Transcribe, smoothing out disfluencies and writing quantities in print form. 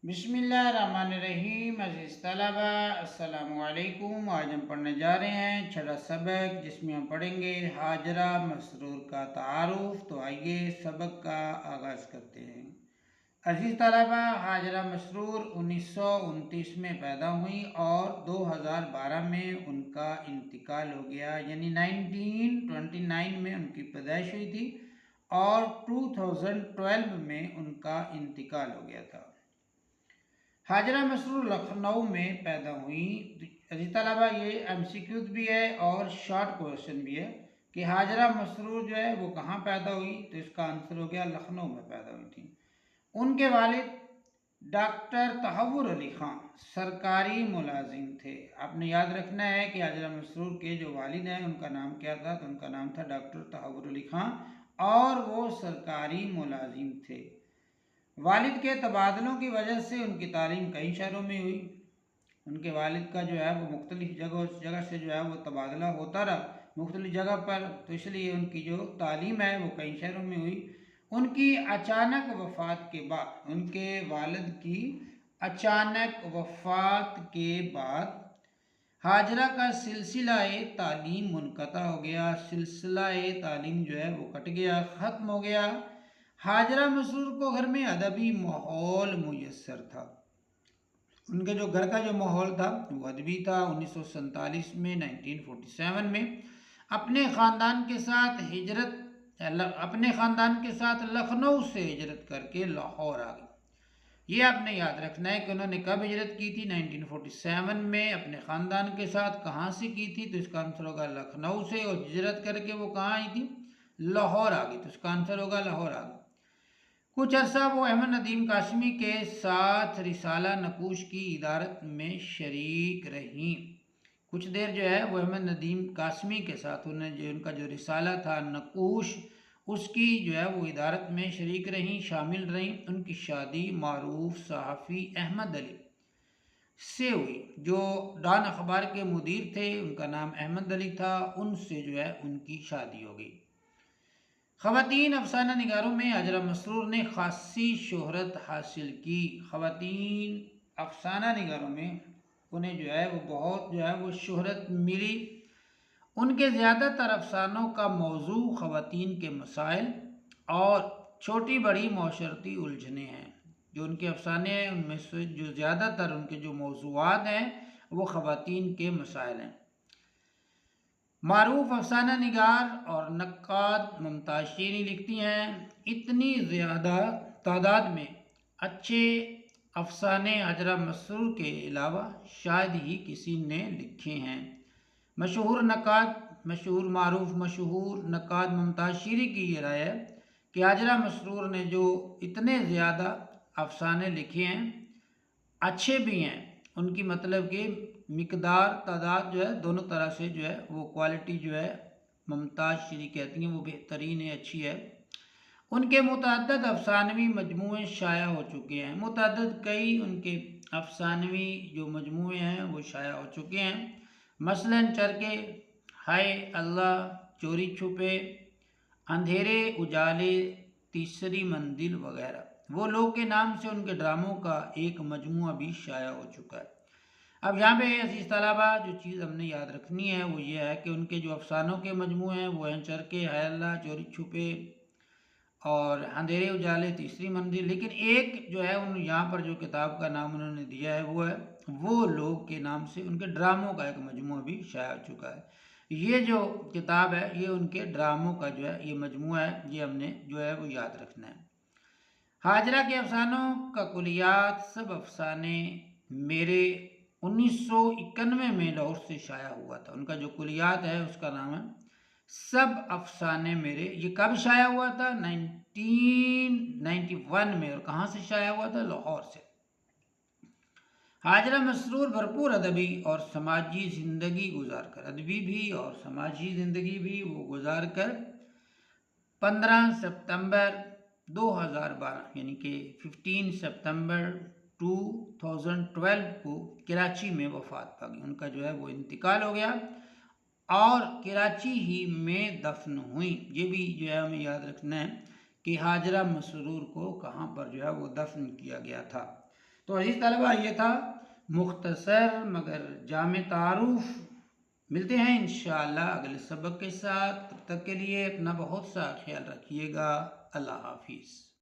बिस्मिल्लाहिर्रहमानिर्रहीम। अज़ीज़ तलबा अस्सलामु अलैकुम। आज हम पढ़ने जा रहे हैं छठा सबक, जिसमें हम पढ़ेंगे हाजरा मसरूर का तारुफ। तो आइए सबक का आगाज़ करते हैं। अज़ीज़ तलबा, हाजरा मसरूर 1929 में पैदा हुई और 2012 में उनका इंतकाल हो गया, यानी 1929 में उनकी पैदाइश हुई थी और 2012 में उनका इंतकाल हो गया था। हाजरा मसरूर लखनऊ में पैदा हुई। अजीज तलबा, ये MCQ भी है और शॉर्ट क्वेश्चन भी है कि हाजरा मसरूर जो है वो कहाँ पैदा हुई, तो इसका आंसर हो गया लखनऊ में पैदा हुई थी। उनके वालिद डॉक्टर तहव्वुर अली खां सरकारी मुलाजिम थे। आपने याद रखना है कि हाजरा मसरूर के जो वालिद हैं उनका नाम क्या था, तो उनका नाम था डॉक्टर तहव्वुर अली खां और वो सरकारी मुलाजिम थे। वालिद के तबादलों की वजह से उनकी तालीम कई शहरों में हुई। उनके वालिद का जो है वो मुख्तलिफ जगह से जो है वो तबादला होता रहा मुख्तलिफ जगह पर, तो इसलिए उनकी जो तालीम है वो कई शहरों में हुई। उनकी अचानक वफ़ात के बाद, उनके वालिद की अचानक वफ़ात के बाद हाजरा का सिलसिला तालीम मुनक़ता हो गया। सिलसिला तालीम जो है वो कट गया, ख़त्म हो गया। हाजरा मसरूर को घर में अदबी माहौल मुयस्सर था। उनके जो घर का जो माहौल था वो अदबी था। 1947 में 1947 में अपने ख़ानदान के साथ लखनऊ से हिजरत करके लाहौर आ गई। ये आपने याद रखना है कि उन्होंने कब हिजरत की थी, 1947 में अपने ख़ानदान के साथ। कहाँ से की थी, तो इसका आंसर होगा लखनऊ से। और हिजरत करके वो कहाँ आई थी, लाहौर आ गई, तो इसका आंसर होगा लाहौर आ गई। कुछ अरसा वो अहमद नदीम कासमी के साथ रिसाला नकूश की इदारत में शरीक रहीं। कुछ देर जो है वो अहमद नदीम कासमी के साथ उन्हें जो उनका जो रिसाला था नकूश, उसकी जो है वो इदारत में शरीक रहीं, शामिल रहीं। उनकी शादी मारूफ सहाफ़ी अहमद अली से हुई, जो डॉन अखबार के मुदीर थे। उनका नाम अहमद अली था, उनसे जो है उनकी शादी हो गई। ख़वातीन अफसाना निगारों में हाजरा मसरूर ने खासी शोहरत हासिल की। ख़वातीन अफसाना निगारों में उन्हें जो है वो बहुत जो है वो शोहरत मिली। उनके ज़्यादातर अफसानों का मौजू ख़वातीन के मसाइल और छोटी बड़ी माशरती उलझने हैं। जो उनके अफसाने हैं उनमें से जो ज़्यादातर उनके जो मौज़ूआत हैं वो ख़वातीन के मसाइल हैं। मारूफ अफसाना निगार और नक्काद मुमताज़ शेरी लिखती हैं, इतनी ज़्यादा तादाद में अच्छे अफसाने हाजरा मसरूर के अलावा शायद ही किसी ने लिखे हैं। मशहूर नक्काद मुमताज़ शेरी की ये राय है कि हाजरा मसरूर ने जो इतने ज़्यादा अफसाने लिखे हैं, अच्छे भी हैं, उनकी मतलब कि मिकदार तादाद जो है दोनों तरह से जो है वो क्वालिटी जो है मुमताज़ शेरी कहती हैं वो बेहतरीन है, अच्छी है। उनके मुतअद्दिद अफसानवी मजमूए शाया हो चुके हैं। मुतअद्दिद कई उनके अफसानवी जो मजमूए हैं वो शाया हो चुके हैं। मसलन चरके, हाय अल्लाह, चोरी छुपे, अंधेरे उजाले, तीसरी मंजिल वगैरह। वो लोग के नाम से उनके ड्रामों का एक मजमुआ भी शाया हो चुका है। अब यहाँ पे अज़ीज़ तलबा जो चीज़ हमने याद रखनी है वो ये है कि उनके जो अफसानों के मजमूए हैं वो हैं चरके, हाय अल्लाह, चोरी छुपे और अंधेरे उजाले, तीसरी मंजिल। लेकिन एक जो है उन यहाँ पर जो किताब का नाम उन्होंने दिया है वो है वो लोग के नाम से उनके ड्रामों का एक मजमुआ भी शाया हो चुका है। ये जो किताब है ये उनके ड्रामों का जो है ये मजमुआ है, ये हमने जो है वो याद रखना है। हाजरा के अफसानों का कुलियात सब अफसाने मेरे 1991 में लाहौर से शाया हुआ था। उनका जो कुलियात है उसका नाम है सब अफसाने मेरे। ये कब शाया हुआ था, 1991 में। और कहाँ से शाया हुआ था, लाहौर से। हाजरा मसरूर भरपूर अदबी और समाजी ज़िंदगी गुजार कर, अदबी भी और समाजी ज़िंदगी भी वो गुजार कर 15 सितंबर 2012 यानी कि 15 सितंबर 2012 को कराची में वफ़ात पा गई। उनका जो है वो इंतकाल हो गया और कराची ही में दफन हुई। ये भी जो है हमें याद रखना है कि हाजरा मसरूर को कहाँ पर जो है वो दफन किया गया था। तो अजीज़ तलबा, ये था मुख्तसर मगर जामे तारुफ। मिलते हैं इंशाअल्लाह अगले सबक के साथ। तब तक के लिए अपना बहुत सा ख्याल रखिएगा। अल्लाह हाफिज़।